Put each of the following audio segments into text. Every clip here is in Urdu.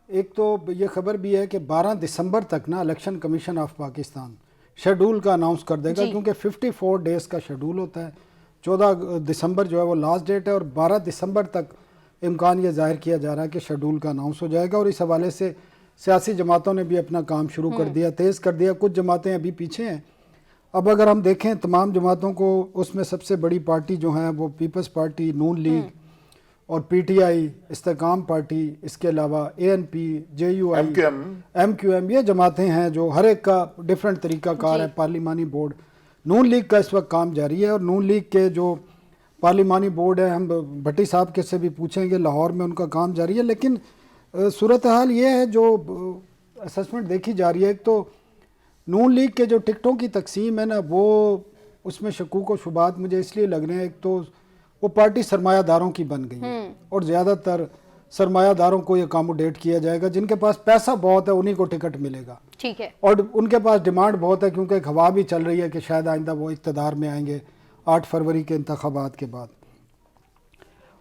ایک تو یہ خبر بھی ہے کہ 12 دسمبر تک نا election commission of Pakistan schedule کا اناؤنس کر دے گا، کیونکہ 54 ڈیز کا شیڈول ہوتا ہے. 14 دسمبر جو ہے وہ لاسٹ ڈیٹ ہے، اور 12 دسمبر تک امکان یہ ظاہر کیا جا رہا ہے کہ شیڈول کا اناؤنس ہو جائے گا. اور اس حوالے سے سیاسی جماعتوں نے بھی اپنا کام شروع کر دیا، تیز کر دیا. کچھ جماعتیں ابھی پیچھے ہیں. اب اگر ہم دیکھیں تمام جماعتوں کو، اس میں سب سے بڑی پارٹی جو ہیں وہ پیپلز پارٹی، نون لیگ اور پی ٹی آئی، استحکام پارٹی، اس کے علاوہ A N P, J U I, M Q M, یہ جماعتیں ہیں جو ہر ایک کا ڈیفرنٹ طریقہ کار ہے. پارلیمانی بورڈ، نون لیگ کا اس وقت کام جاری ہے، اور نون لیگ کے جو پارلیمانی بورڈ ہے، ہم بھٹی صاحب کے سے بھی پوچھیں گے، لاہور میں ان کا کام جاری ہے. لیکن صورتحال یہ ہے جو اسسمنٹ دیکھی جا رہی ہے، ایک تو نون لیگ کے جو ٹکٹوں کی تقسیم ہے نا، وہ اس میں شکوک و شبہات مجھے اس لیے لگ رہے ہیں. ایک تو وہ پارٹی سرمایہ داروں کی بن گئی ہے، اور زیادہ تر سرمایہ داروں کو یہ اکاموڈیٹ کیا جائے گا. جن کے پاس پیسہ بہت ہے انہی کو ٹکٹ ملے گا، ٹھیک ہے، اور ان کے پاس ڈیمانڈ بہت ہے، کیونکہ ایک ہوا بھی چل رہی ہے کہ شاید آئندہ وہ اقتدار میں آئیں گے 8 فروری کے انتخابات کے بعد.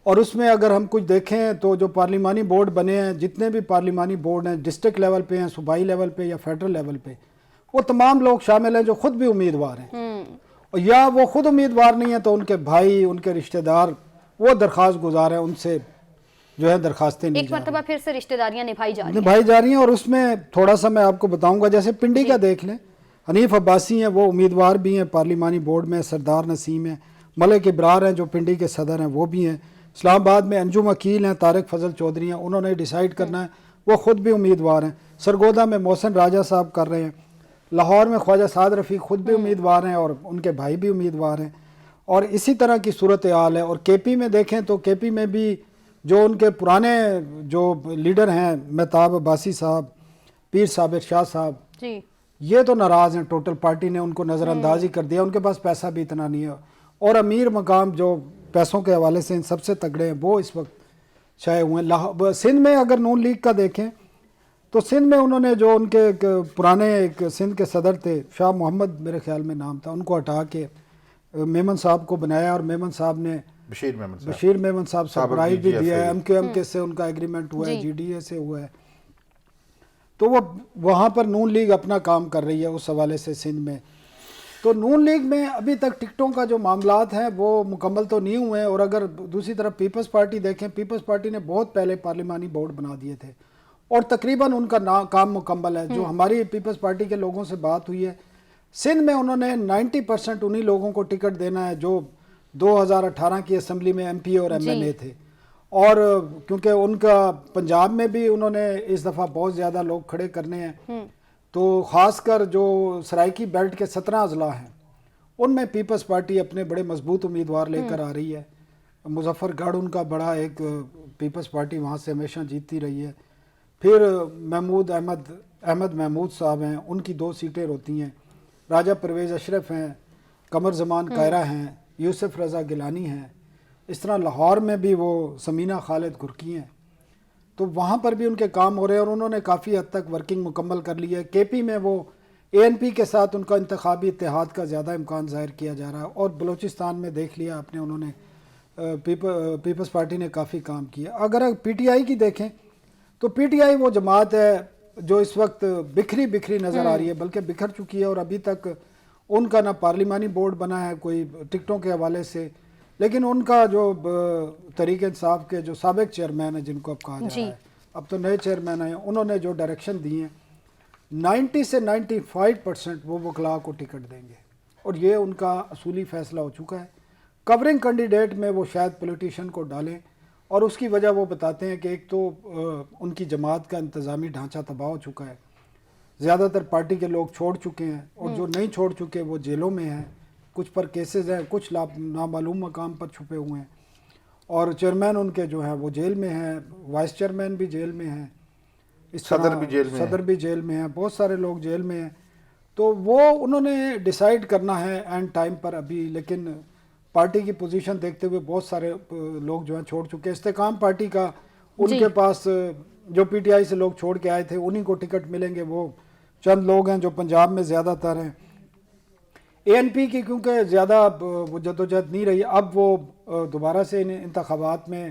اور اس میں اگر ہم کچھ دیکھیں تو جو پارلیمانی بورڈ بنے ہیں، جتنے بھی پارلیمانی بورڈ ہیں، ڈسٹرکٹ لیول پہ ہیں، صوبائی لیول پہ یا فیڈرل لیول پہ، وہ تمام لوگ شامل ہیں جو خود بھی امیدوار ہیں، اور یا وہ خود امیدوار نہیں ہیں تو ان کے بھائی، ان کے رشتہ دار وہ درخواست گزار ہیں، ان سے جو ہے درخواستیں نہیں ایک مرتبہ پھر سے رشتہ داریاں نبھائی جا رہی ہیں. اور اس میں تھوڑا سا میں آپ کو بتاؤں گا، جیسے پنڈی کا دیکھ لیں، حنیف عباسی ہیں، وہ امیدوار بھی ہیں پارلیمانی بورڈ میں. سردار نسیم ہیں، ملک ابرار ہیں جو پنڈی کے صدر ہیں، وہ بھی ہیں. اسلام آباد میں انجم عقیل ہیں، طارق فضل چودھری ہیں، انہوں نے ڈیسائیڈ کرنا ہے، وہ خود بھی امیدوار ہیں. سرگودا میں محسن راجہ صاحب کر رہے ہیں. لاہور میں خواجہ سعد رفیق خود بھی امیدوار ہیں، اور ان کے بھائی بھی امیدوار ہیں. اور اسی طرح کی صورتحال ہے. اور کے پی میں دیکھیں تو کے پی میں بھی جو ان کے پرانے جو لیڈر ہیں، مہتاب عباسی صاحب، پیر ثابت شاہ صاحب، یہ تو ناراض ہیں. ٹوٹل پارٹی نے ان کو نظر انداز ہی کر دیا، ان کے پاس پیسہ بھی اتنا نہیں ہے. اور امیر مقام جو پیسوں کے حوالے سے ان سب سے تگڑے ہیں، وہ اس وقت چھائے ہوئے ہیں. سندھ میں اگر نون لیگ کا دیکھیں تو سندھ میں انہوں نے جو ان کے ایک پرانے ایک سندھ کے صدر تھے، شاہ محمد میرے خیال میں نام تھا، ان کو ہٹا کے میمن صاحب کو بنایا. اور میمن صاحب نے بشیر میمن صاحب سرپرائز بھی دیا ہے. ایم کیو ایم کے سے ان کا ایگریمنٹ ہوا ہے، جی ڈی اے سے ہوا ہے. تو وہ وہاں پر نون لیگ اپنا کام کر رہی ہے اس حوالے سے سندھ میں. تو نون لیگ میں ابھی تک ٹکٹوں کا جو معاملات ہیں وہ مکمل تو نہیں ہوئے ہیں. اور اگر دوسری طرف پیپلز پارٹی دیکھیں، پیپلز پارٹی نے بہت پہلے پارلیمانی بورڈ بنا دیے تھے، اور تقریباً ان کا کام مکمل ہے. جو ہماری پیپلز پارٹی کے لوگوں سے بات ہوئی ہے، سندھ میں انہوں نے 90% انہی لوگوں کو ٹکٹ دینا ہے جو 2018 کی اسمبلی میں ایم پی اور ایم ایل اے تھے. اور کیونکہ ان کا پنجاب میں بھی انہوں نے اس دفعہ بہت زیادہ لوگ کھڑے کرنے ہیں، تو خاص کر جو سرائکی بیلٹ کے 17 اضلاع ہیں ان میں پیپلز پارٹی اپنے بڑے مضبوط امیدوار لے کر آ رہی ہے. مظفر گڑھ ان کا بڑا ایک پیپلز پارٹی وہاں سے ہمیشہ جیتتی رہی ہے. پھر احمد محمود صاحب ہیں، ان کی 2 سیٹیں ہوتی ہیں. راجہ پرویز اشرف ہیں، قمر زمان قائرہ ہیں، یوسف رضا گیلانی ہیں. اس طرح لاہور میں بھی وہ سمینہ خالد گرکی ہیں. تو وہاں پر بھی ان کے کام ہو رہے ہیں، اور انہوں نے کافی حد تک ورکنگ مکمل کر لی ہے. کے پی میں وہ اے این پی کے ساتھ ان کا انتخابی اتحاد کا زیادہ امکان ظاہر کیا جا رہا ہے. اور بلوچستان میں دیکھ لیا آپ نے، انہوں نے پیپلز پارٹی نے کافی کام کیا. اگر پی ٹی آئی کی دیکھیں تو پی ٹی آئی وہ جماعت ہے جو اس وقت بکھری نظر آ رہی ہے، بلکہ بکھر چکی ہے. اور ابھی تک ان کا نہ پارلیمانی بورڈ بنا ہے کوئی ٹکٹوں کے حوالے سے. لیکن ان کا جو تحریک انصاف کے جو سابق چیئرمین ہیں، جن کو اب کہا جا رہا ہے، اب تو نئے چیئرمین ہیں، انہوں نے جو ڈائریکشن دی ہیں 90 سے 95% وہ وکلاء کو ٹکٹ دیں گے. اور یہ ان کا اصولی فیصلہ ہو چکا ہے. کورنگ کینڈیڈیٹ میں وہ شاید پولیٹیشین کو ڈالیں، اور اس کی وجہ وہ بتاتے ہیں کہ ایک تو ان کی جماعت کا انتظامی ڈھانچہ تباہ ہو چکا ہے، زیادہ تر پارٹی کے لوگ چھوڑ چکے ہیں، اور جو نہیں چھوڑ چکے وہ جیلوں میں ہیں. کچھ پر کیسز ہیں، کچھ نامعلوم مقام پر چھپے ہوئے ہیں. اور چیئرمین ان کے جو ہیں وہ جیل میں ہیں، وائس چیئرمین بھی جیل میں ہیں، صدر بھی جیل میں ہیں، بہت سارے لوگ جیل میں ہیں. تو وہ انہوں نے ڈیسائیڈ کرنا ہے اینڈ ٹائم پر ابھی. لیکن پارٹی کی پوزیشن دیکھتے ہوئے بہت سارے لوگ جو ہیں چھوڑ چکے. استحکام پارٹی کا ان کے پاس جو پی ٹی آئی سے لوگ چھوڑ کے آئے تھے انہی کو ٹکٹ ملیں گے. وہ چند لوگ ہیں جو پنجاب میں زیادہ تر ہیں. اے این پی کی کیونکہ زیادہ جدوجہد نہیں رہی، اب وہ دوبارہ سے انتخابات میں